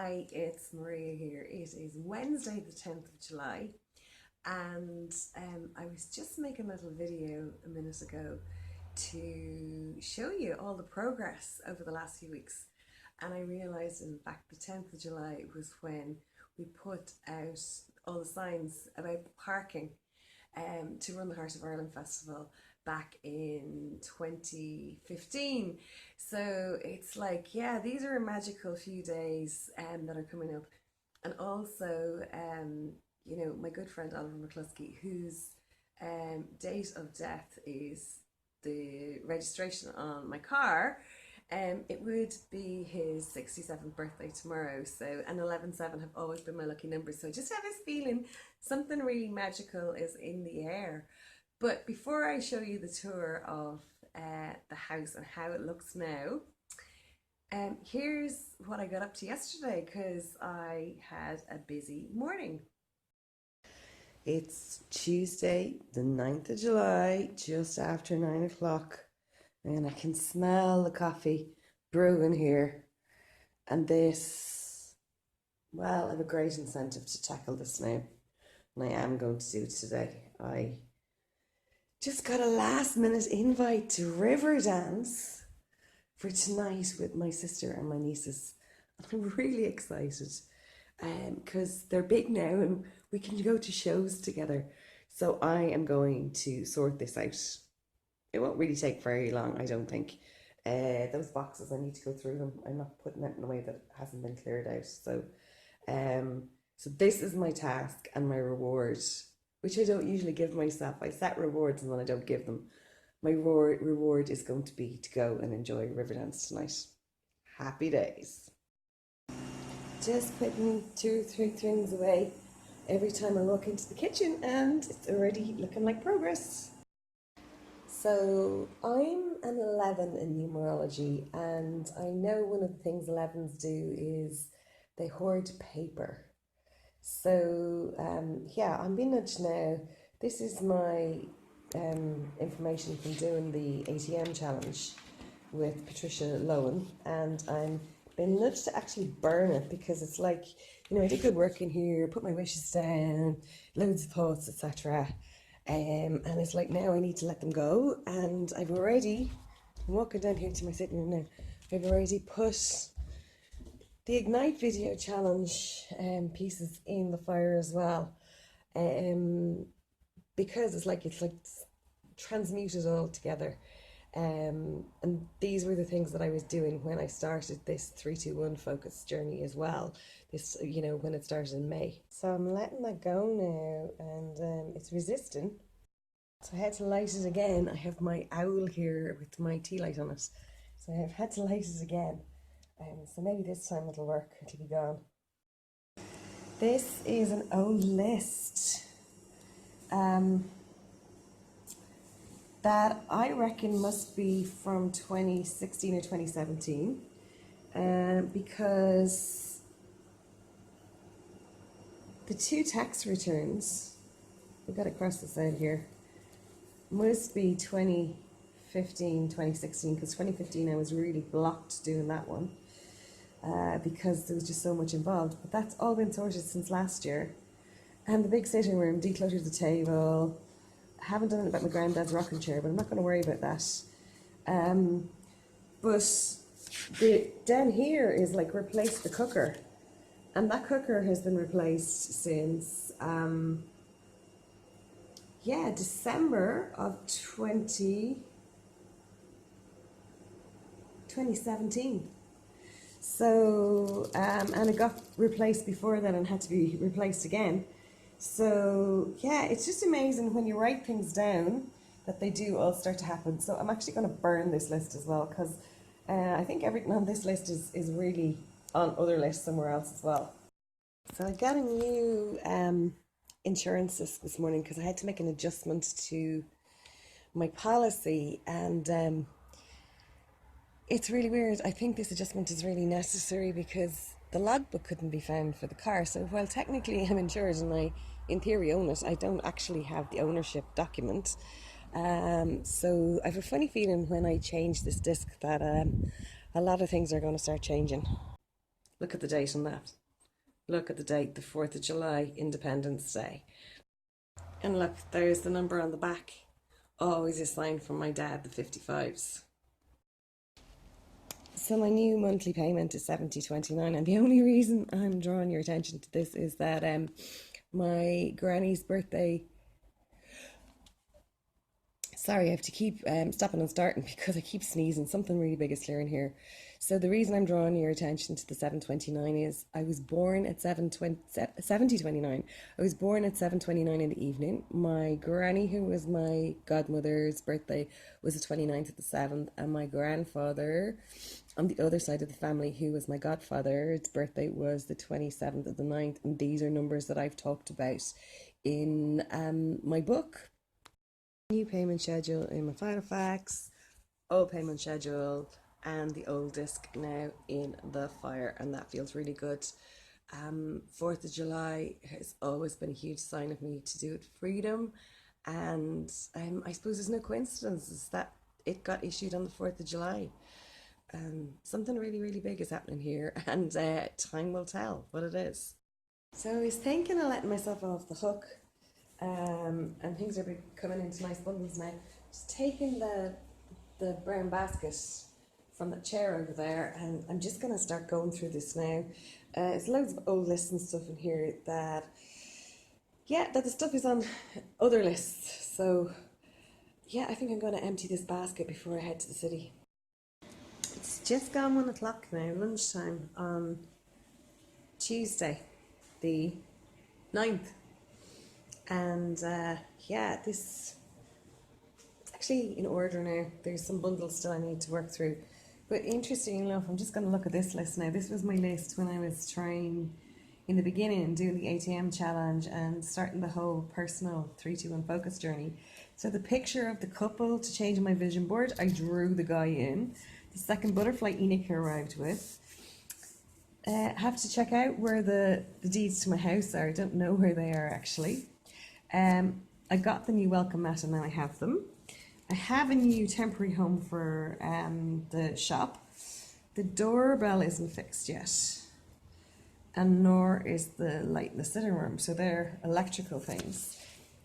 Hi, it's Maria here. It is Wednesday, the 10th of July, and I was just making a little video a minute ago to show you all the progress over the last few weeks. And I realised, in fact, the 10th of July was when we put out all the signs about parking to run the Heart of Ireland Festival back in 2015. So it's like, yeah, these are a magical few days that are coming up. And also, my good friend Oliver McCluskey, whose date of death is the registration on my car, it would be his 67th birthday tomorrow. So, and 11-7 have always been my lucky numbers. So I just have this feeling something really magical is in the air. But before I show you the tour of the house and how it looks now, here's what I got up to yesterday, because I had a busy morning. It's Tuesday, the 9th of July, just after 9 o'clock, and I can smell the coffee brewing here. And this, well, I have a great incentive to tackle this now, and I am going to do it today. I just got a last minute invite to river dance for tonight with my sister and my nieces. I'm really excited because they're big now and we can go to shows together. So I am going to sort this out. It won't really take very long, I don't think. Those boxes, I need to go through them. I'm not putting it in a way that hasn't been cleared out. So this is my task and my reward, which I don't usually give myself. I set rewards and then I don't give them. My reward is going to be to go and enjoy Riverdance tonight. Happy days. Just putting 2 or 3 things away every time I walk into the kitchen, and it's already looking like progress. So I'm an 11 in numerology, and I know one of the things 11s do is they hoard paper. So yeah, I'm being nudged now. This is my information from doing the ATM challenge with Patricia Lowen, and I'm being nudged to actually burn it, because it's like, I did good work in here, put my wishes down, loads of thoughts, etc. And it's like, now I need to let them go. And I'm walking down here to my sitting room now, I've already put the Ignite video challenge pieces in the fire as well, because it's like transmuted all together. And these were the things that I was doing when I started this 321 focus journey as well. This, when it started in May. So I'm letting that go now, and it's resisting. So I had to light it again. I have my owl here with my tea light on it, so I've had to light it again. So maybe this time it'll work, it'll be gone. This is an old list that I reckon must be from 2016 or 2017, because the 2 tax returns, we've got to cross this out here, must be 2015, 2016, because 2015 I was really blocked doing that one. Because there was just so much involved. But that's all been sorted since last year. And the big sitting room, decluttered the table. I haven't done it about my granddad's rocking chair, but I'm not going to worry about that. But down here is like replace the cooker. And that cooker has been replaced since, December of 2017. So, and it got replaced before then and had to be replaced again. So, yeah, it's just amazing when you write things down that they do all start to happen. So I'm actually going to burn this list as well, because I think everything on this list is really on other lists somewhere else as well. So I got a new insurance this morning, because I had to make an adjustment to my policy, and it's really weird. I think this adjustment is really necessary because the logbook couldn't be found for the car. So while technically I'm insured and I, in theory, own it, I don't actually have the ownership document. So I have a funny feeling when I change this disc that a lot of things are going to start changing. Look at the date on that. Look at the date, the 4th of July, Independence Day. And look, there's the number on the back. Always a sign from my dad, the 55s. So my new monthly payment is 70.29, and the only reason I'm drawing your attention to this is that my granny's birthday. Sorry, I have to keep stopping and starting because I keep sneezing. Something really big is clearing here. So the reason I'm drawing your attention to the 7:29 is I was born at 70:29. I was born at 7:29 in the evening. My granny, who was my godmother's birthday, was the 29th of the 7th, and my grandfather on the other side of the family, who was my godfather's birthday, was the 27th of the 9th. And these are numbers that I've talked about in my book. New payment schedule in my Filofax, old payment schedule, and the old disc now in the fire, and that feels really good. 4th of July has always been a huge sign of me to do with freedom, and I suppose there's no coincidence that it got issued on the 4th of July. Something really, really big is happening here, and time will tell what it is. So I was thinking of letting myself off the hook. And things are coming into nice bundles now. Just taking the brown basket from that chair over there, and I'm just going to start going through this now. There's loads of old lists and stuff in here that the stuff is on other lists. So yeah, I think I'm going to empty this basket before I head to the city. It's just gone 1 o'clock now, lunchtime on Tuesday, the 9th. And this it's actually in order now. There's some bundles still I need to work through, but interesting enough, I'm just going to look at this list now. This was my list when I was trying in the beginning, doing the ATM challenge and starting the whole personal 3-2-1 focus journey. So the picture of the couple to change my vision board, I drew the guy in. The second butterfly Enoch arrived with. Have to check out where the deeds to my house are. I don't know where they are actually. I got the new welcome mat and now I have them. I have a new temporary home for the shop. The doorbell isn't fixed yet, and nor is the light in the sitting room, so they're electrical things.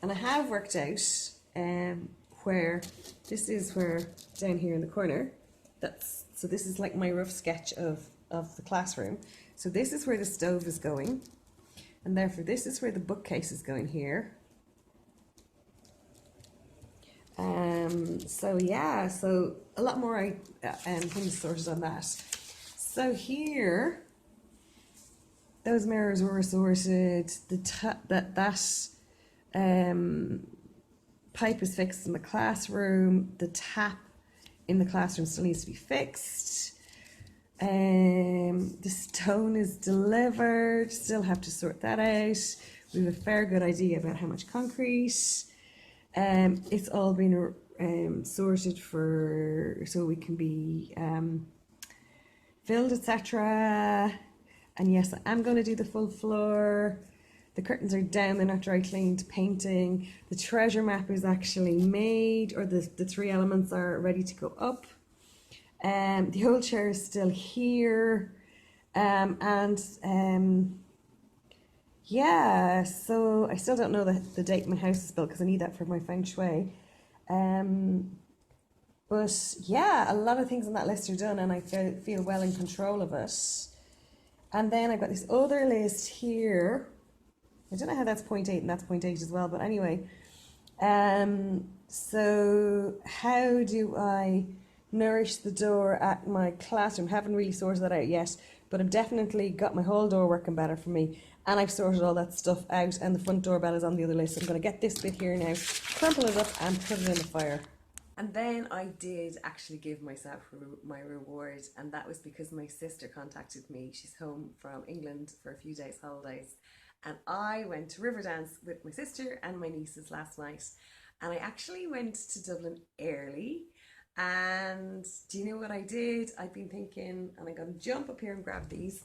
And I have worked out where this is, where down here in the corner, so this is like my rough sketch of the classroom. So this is where the stove is going, and therefore this is where the bookcase is going here. So a lot more things sorted on that. So here, those mirrors were sorted. That pipe is fixed in the classroom. The tap in the classroom still needs to be fixed. The stone is delivered. Still have to sort that out. We have a fair good idea about how much concrete. It's all been sorted so we can be filled, etc. And yes, I am going to do the full floor. The curtains are down, they're not dry cleaned, painting. The treasure map is actually made, or the 3 elements are ready to go up. The old chair is still here. So I still don't know the date my house is built because I need that for my feng shui. But yeah, a lot of things on that list are done and I feel well in control of it. And then I've got this other list here. I don't know how that's 0.8 and that's 0.8 as well, but anyway. So how do I nourish the door at my classroom? Haven't really sorted that out yet, but I've definitely got my whole door working better for me, and I've sorted all that stuff out, and the front doorbell is on the other list. So I'm going to get this bit here now, crumple it up and put it in the fire. And then I did actually give myself my reward, and that was because my sister contacted me. She's home from England for a few days holidays, and I went to Riverdance with my sister and my nieces last night, and I actually went to Dublin early. And do you know what I did? I've been thinking, and I'm going to jump up here and grab these.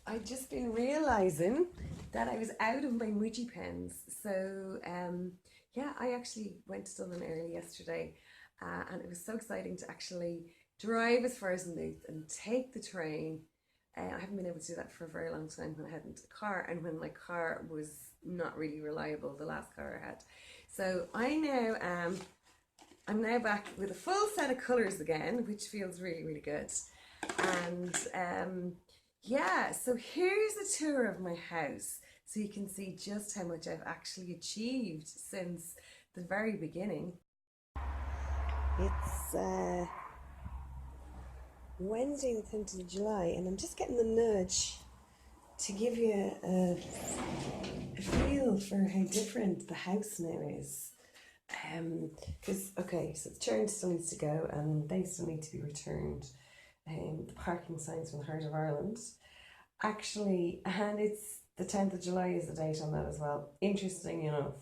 I've just been realising that I was out of my Muji pens. So I actually went to Dublin early yesterday, and it was so exciting to actually drive as far as Louth and take the train. I haven't been able to do that for a very long time when I hadn't a car and when my car was not really reliable, the last car I had. So I'm now back with a full set of colours again, which feels really, really good. And yeah, so here's a tour of my house so you can see just how much I've actually achieved since the very beginning. It's Wednesday the 10th of July and I'm just getting the nudge to give you a feel for how different the house now is. Because, okay, so the churn still needs to go and they still need to be returned. The parking signs from the Heart of Ireland. Actually, and it's the 10th of July is the date on that as well. Interesting enough.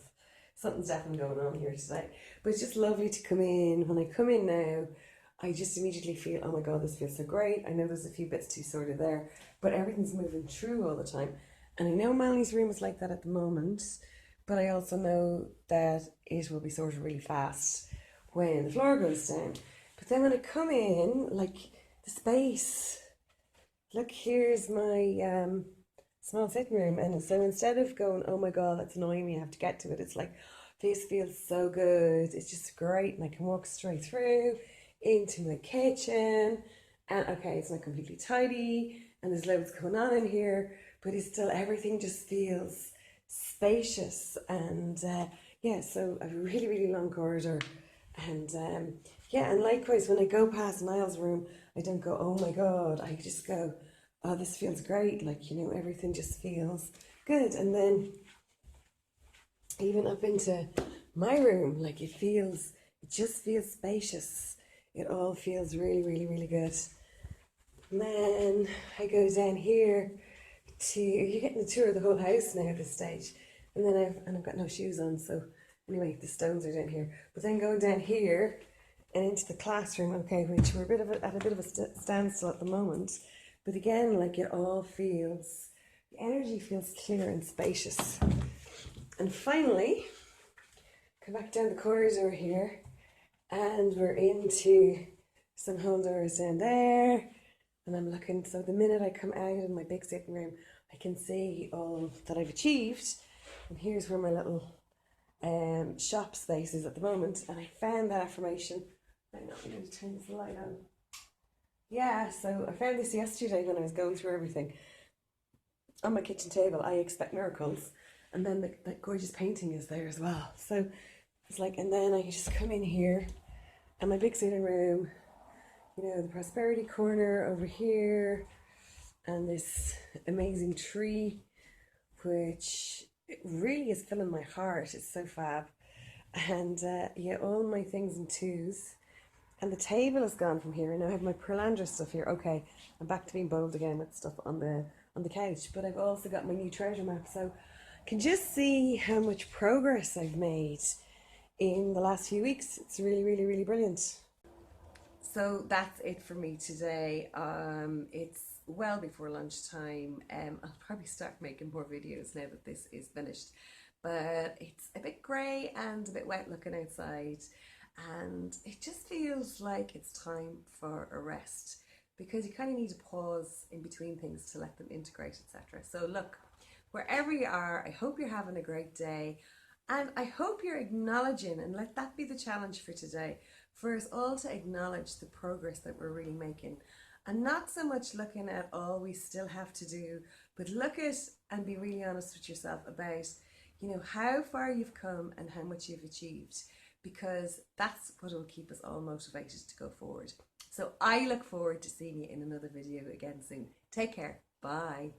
Something's definitely going on here today. But it's just lovely to come in. When I come in now, I just immediately feel, oh my God, this feels so great. I know there's a few bits to sort of there, but everything's moving through all the time. And I know Melanie room is like that at the moment, but I also know that it will be sorted really fast when the floor goes down. But then when I come in, like the space, look, here's my small sitting room. And so instead of going, oh my God, that's annoying me, I have to get to it, it's like, this feels so good. It's just great. And I can walk straight through into my kitchen. And okay, it's not completely tidy and there's loads going on in here, but it's still, everything just feels spacious. And yeah, so I have a really, really long corridor. And yeah, and likewise, when I go past Niall's room, I don't go, oh my God, I just go, oh, this feels great. Like, you know, everything just feels good. And then even up into my room, like it just feels spacious. It all feels really, really, really good. And then I go down here to, you're getting a tour of the whole house now at this stage. And then I've got no shoes on, so anyway, the stones are down here. But then going down here and into the classroom, okay, which we're at a bit of a standstill at the moment. But again, like it all feels, the energy feels clear and spacious. And finally, come back down the corridor here and we're into some whole doors down there. And I'm looking, so the minute I come out of my big sitting room, I can see all that I've achieved. And here's where my little shop space is at the moment. And I found that affirmation. I know, I'm going to turn this light on. Yeah, so I found this yesterday when I was going through everything. On my kitchen table, I expect miracles. And then that gorgeous painting is there as well. So it's like, and then I just come in here and my big sitting room, you know, the prosperity corner over here, and this amazing tree, which really is filling my heart. It's so fab. And yeah, all my things in twos. And the table is gone from here. And I have my Perlandra stuff here. Okay, I'm back to being bold again with stuff on the couch. But I've also got my new treasure map. So I can just see how much progress I've made in the last few weeks. It's really, really, really brilliant. So that's it for me today. It's well before lunchtime. I'll probably start making more videos now that this is finished. But it's a bit grey and a bit wet looking outside. And it just feels like it's time for a rest because you kind of need to pause in between things to let them integrate, etc. So look, wherever you are, I hope you're having a great day. And I hope you're acknowledging, and let that be the challenge for today, for us all to acknowledge the progress that we're really making. And not so much looking at all we still have to do, but look at and be really honest with yourself about, you know, how far you've come and how much you've achieved, because that's what will keep us all motivated to go forward. So I look forward to seeing you in another video again soon. Take care. Bye.